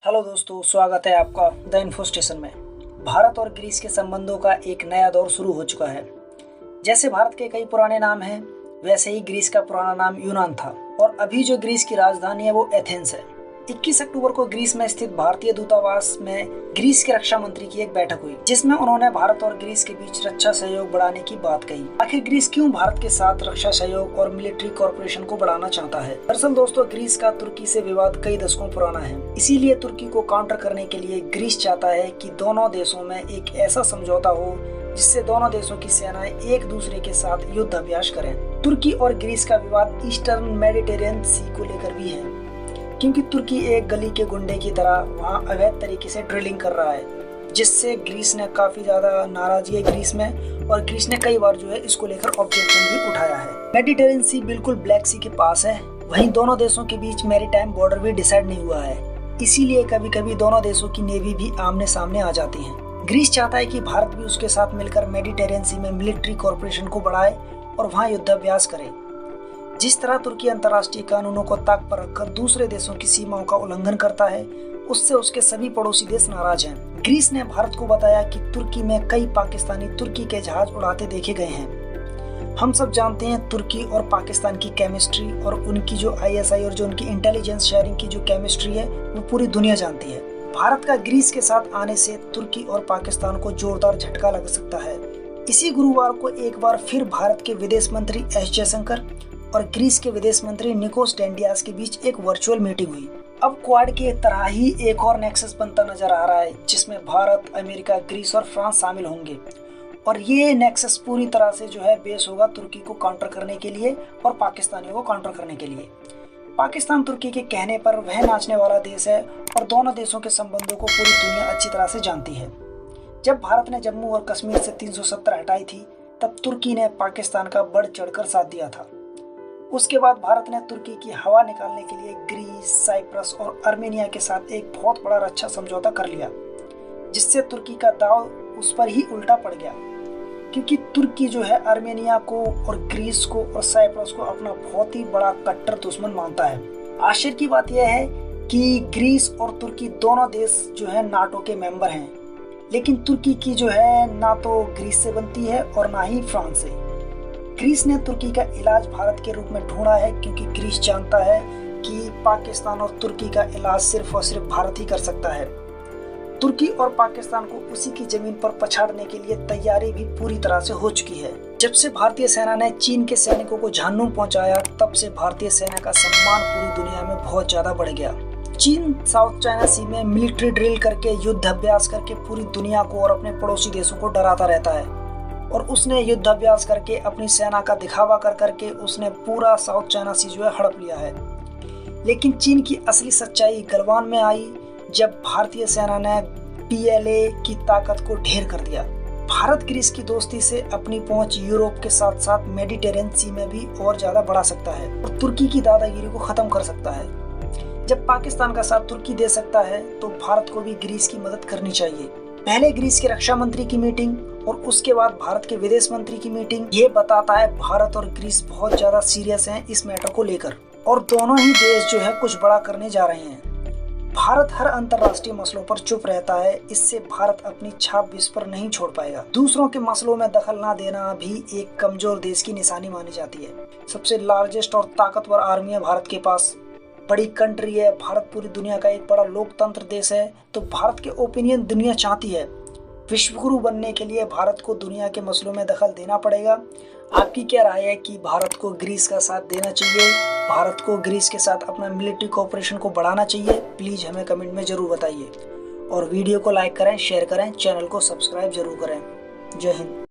Hello दोस्तों, स्वागत है आपका द इन्फो स्टेशन में। भारत और ग्रीस के संबंधों का एक नया दौर शुरू हो चुका है। जैसे भारत के कई पुराने नाम हैं, वैसे ही ग्रीस का पुराना नाम यूनान था और अभी जो ग्रीस की राजधानी है वो एथेंस है। 21 अक्टूबर को ग्रीस में स्थित भारतीय दूतावास में ग्रीस के रक्षा मंत्री की एक बैठक हुई, जिसमें उन्होंने भारत और ग्रीस के बीच रक्षा सहयोग बढ़ाने की बात कही। आखिर ग्रीस क्यों भारत के साथ रक्षा सहयोग और मिलिट्री कॉर्पोरेशन को बढ़ाना चाहता है? दरअसल दोस्तों, ग्रीस का तुर्की से विवाद कई दशकों पुराना है। इसीलिए तुर्की को काउंटर करने के लिए ग्रीस चाहता है कि दोनों देशों में एक ऐसा समझौता हो जिससे दोनों देशों की सेनाएं एक दूसरे के साथ युद्ध अभ्यास करें। तुर्की और ग्रीस का विवाद ईस्टर्न मेडिटेरियन सी को लेकर भी है, क्योंकि तुर्की एक गली के गुंडे की तरह वहां अवैध तरीके से ड्रिलिंग कर रहा है, जिससे ग्रीस ने काफी ज्यादा नाराजगी है ग्रीस में, और ग्रीस ने कई बार जो है इसको लेकर ऑब्जेक्शन भी उठाया है। मेडिटेरियन सी बिल्कुल ब्लैक सी के पास है, वहीं दोनों देशों के बीच मैरीटाइम बॉर्डर भी डिसाइड नहीं हुआ है। इसीलिए कभी कभी दोनों देशों की नेवी भी आमने सामने आ जाती है। ग्रीस चाहता है कि भारत भी उसके साथ मिलकर मेडिटेरियन सी में मिलिट्री कॉर्पोरेशन को बढ़ाए और वहाँ युद्धाभ्यास करे। जिस तरह तुर्की अंतर्राष्ट्रीय कानूनों को ताक पर रखकर दूसरे देशों की सीमाओं का उल्लंघन करता है, उससे उसके सभी पड़ोसी देश नाराज हैं। ग्रीस ने भारत को बताया कि तुर्की में कई पाकिस्तानी तुर्की के जहाज उड़ाते देखे गए हैं। हम सब जानते हैं तुर्की और पाकिस्तान की केमिस्ट्री, और उनकी जो ISI और जो उनकी इंटेलिजेंस शेयरिंग की जो केमिस्ट्री है वो पूरी दुनिया जानती है। भारत का ग्रीस के साथ आने से तुर्की और पाकिस्तान को जोरदार झटका लग सकता है। इसी गुरुवार को एक बार फिर भारत के विदेश मंत्री एस जयशंकर और ग्रीस के विदेश मंत्री निकोस डेंडियास के बीच एक वर्चुअल मीटिंग हुई। अब क्वाड के तरह ही एक और नेक्सस बनता नजर आ रहा है, जिसमें भारत, अमेरिका, ग्रीस और फ्रांस शामिल होंगे, और ये नेक्सस पूरी तरह से जो है बेस होगा तुर्की को काउंटर करने के लिए और पाकिस्तानियों को काउंटर करने के लिए। पाकिस्तान तुर्की के कहने पर वह नाचने वाला देश है और दोनों देशों के संबंधों को पूरी दुनिया अच्छी तरह से जानती है। जब भारत ने जम्मू और कश्मीर से 370 हटाई थी, तब तुर्की ने पाकिस्तान का बढ़ चढ़कर साथ दिया था। उसके बाद भारत ने तुर्की की हवा निकालने के लिए ग्रीस, साइप्रस और आर्मेनिया के साथ एक बहुत बड़ा रक्षा समझौता कर लिया, जिससे तुर्की का दांव उस पर ही उल्टा पड़ गया, क्योंकि तुर्की जो है आर्मेनिया को और ग्रीस को और साइप्रस को अपना बहुत ही बड़ा कट्टर दुश्मन मानता है। आश्चर्य की बात यह है कि ग्रीस और तुर्की दोनों देश जो है नाटो के मेंबर हैं, लेकिन तुर्की की जो है ना तो ग्रीस से बनती है और ना ही फ्रांस से। ग्रीस ने तुर्की का इलाज भारत के रूप में ढूंढा है, क्योंकि ग्रीस जानता है कि पाकिस्तान और तुर्की का इलाज सिर्फ और सिर्फ भारत ही कर सकता है। तुर्की और पाकिस्तान को उसी की जमीन पर पछाड़ने के लिए तैयारी भी पूरी तरह से हो चुकी है। जब से भारतीय सेना ने चीन के सैनिकों को जहन्नुम पहुंचाया, तब से भारतीय सेना का सम्मान पूरी दुनिया में बहुत ज्यादा बढ़ गया। चीन साउथ चाइना सी में मिलिट्री ड्रिल करके, युद्ध अभ्यास करके पूरी दुनिया को और अपने पड़ोसी देशों को डराता रहता है, और उसने युद्ध अभ्यास करके अपनी सेना का दिखावा कर करके उसने पूरा साउथ चाइना सी जो है हड़प लिया है। लेकिन चीन की असली सच्चाई गलवान में आई, जब भारतीय सेना ने PLA की ताकत को ढेर कर दिया। भारत ग्रीस की दोस्ती से अपनी पहुंच यूरोप के साथ साथ मेडिटेरियन सी में भी और ज्यादा बढ़ा सकता है और तुर्की की दादागिरी को खत्म कर सकता है। जब पाकिस्तान का साथ तुर्की दे सकता है, तो भारत को भी ग्रीस की मदद करनी चाहिए। पहले ग्रीस के रक्षा मंत्री की मीटिंग और उसके बाद भारत के विदेश मंत्री की मीटिंग, ये बताता है भारत और ग्रीस बहुत ज्यादा सीरियस हैं इस मैटर को लेकर, और दोनों ही देश जो है कुछ बड़ा करने जा रहे हैं। भारत हर अंतर्राष्ट्रीय मसलों पर चुप रहता है, इससे भारत अपनी छाप विश्व पर नहीं छोड़ पाएगा। दूसरों के मसलों में दखल ना देना भी एक कमजोर देश की निशानी मानी जाती है। सबसे लार्जेस्ट और ताकतवर आर्मी है भारत के पास, बड़ी कंट्री है भारत, पूरी दुनिया का एक बड़ा लोकतंत्र देश है, तो भारत के ओपिनियन दुनिया चाहती है। विश्वगुरु बनने के लिए भारत को दुनिया के मसलों में दखल देना पड़ेगा। आपकी क्या राय है कि भारत को ग्रीस का साथ देना चाहिए, भारत को ग्रीस के साथ अपना मिलिट्री कोऑपरेशन को बढ़ाना चाहिए? प्लीज हमें कमेंट में जरूर बताइए, और वीडियो को लाइक करें, शेयर करें, चैनल को सब्सक्राइब जरूर करें। जय हिंद।